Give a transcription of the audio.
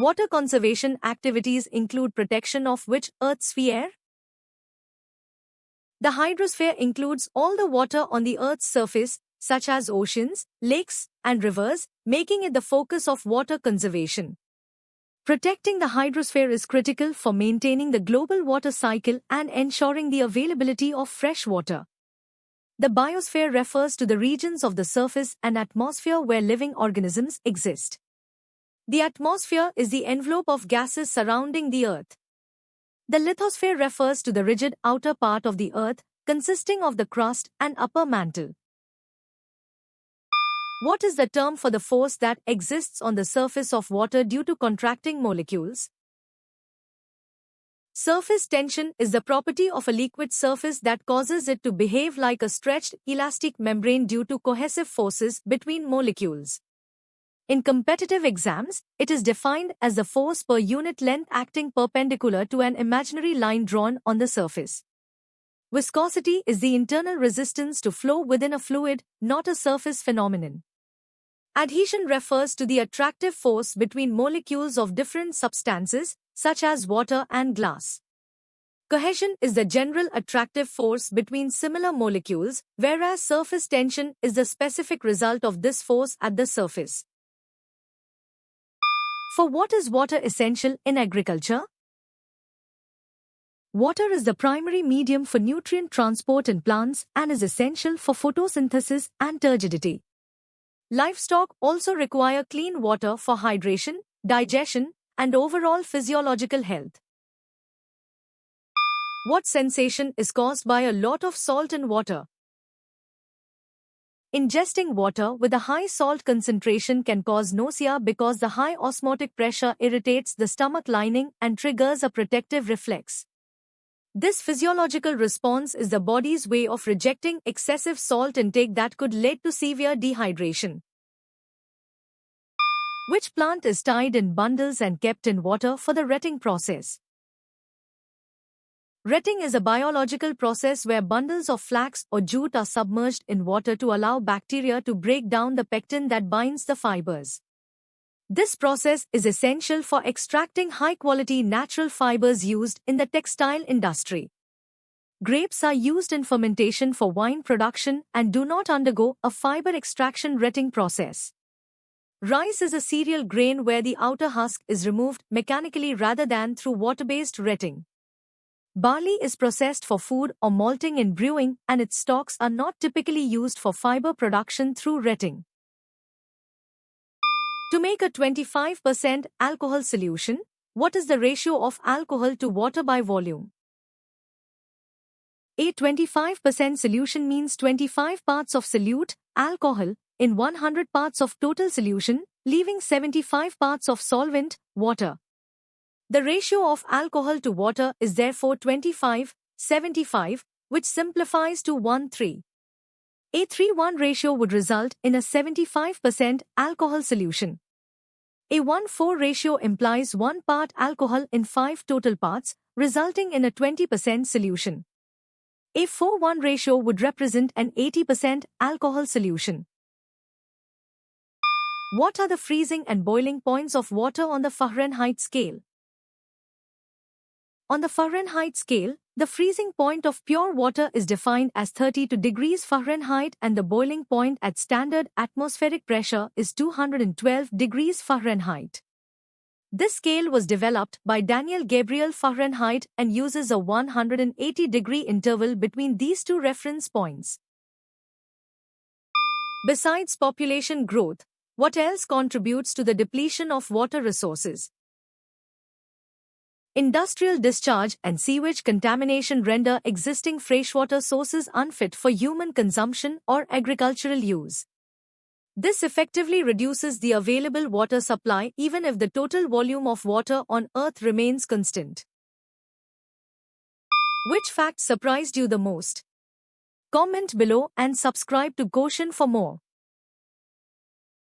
Water conservation activities include protection of which Earth's sphere? The hydrosphere includes all the water on the Earth's surface, such as oceans, lakes, and rivers, making it the focus of water conservation. Protecting the hydrosphere is critical for maintaining the global water cycle and ensuring the availability of fresh water. The biosphere refers to the regions of the surface and atmosphere where living organisms exist. The atmosphere is the envelope of gases surrounding the Earth. The lithosphere refers to the rigid outer part of the Earth, consisting of the crust and upper mantle. What is the term for the force that exists on the surface of water due to contracting molecules? Surface tension is the property of a liquid surface that causes it to behave like a stretched, elastic membrane due to cohesive forces between molecules. In competitive exams, it is defined as the force per unit length acting perpendicular to an imaginary line drawn on the surface. Viscosity is the internal resistance to flow within a fluid, not a surface phenomenon. Adhesion refers to the attractive force between molecules of different substances, such as water and glass. Cohesion is the general attractive force between similar molecules, whereas surface tension is the specific result of this force at the surface. For what is water essential in agriculture? Water is the primary medium for nutrient transport in plants and is essential for photosynthesis and turgidity. Livestock also require clean water for hydration, digestion, and overall physiological health. What sensation is caused by a lot of salt in water? Ingesting water with a high salt concentration can cause nausea because the high osmotic pressure irritates the stomach lining and triggers a protective reflex. This physiological response is the body's way of rejecting excessive salt intake that could lead to severe dehydration. Which plant is tied in bundles and kept in water for the retting process? Retting is a biological process where bundles of flax or jute are submerged in water to allow bacteria to break down the pectin that binds the fibers. This process is essential for extracting high-quality natural fibers used in the textile industry. Grapes are used in fermentation for wine production and do not undergo a fiber extraction retting process. Rice is a cereal grain where the outer husk is removed mechanically rather than through water-based retting. Barley is processed for food or malting in brewing, and its stalks are not typically used for fiber production through retting. To make a 25% alcohol solution, what is the ratio of alcohol to water by volume? A 25% solution means 25 parts of solute, alcohol, in 100 parts of total solution, leaving 75 parts of solvent, water. The ratio of alcohol to water is therefore 25:75, which simplifies to 1:3. A 3:1 ratio would result in a 75% alcohol solution. A 1:4 ratio implies 1 part alcohol in 5 total parts, resulting in a 20% solution. A 4:1 ratio would represent an 80% alcohol solution. What are the freezing and boiling points of water on the Fahrenheit scale? On the Fahrenheit scale, the freezing point of pure water is defined as 32 degrees Fahrenheit and the boiling point at standard atmospheric pressure is 212 degrees Fahrenheit. This scale was developed by Daniel Gabriel Fahrenheit and uses a 180-degree interval between these two reference points. Besides population growth, what else contributes to the depletion of water resources? Industrial discharge and sewage contamination render existing freshwater sources unfit for human consumption or agricultural use. This effectively reduces the available water supply even if the total volume of water on Earth remains constant. Which fact surprised you the most? Comment below and subscribe to Quotient for more.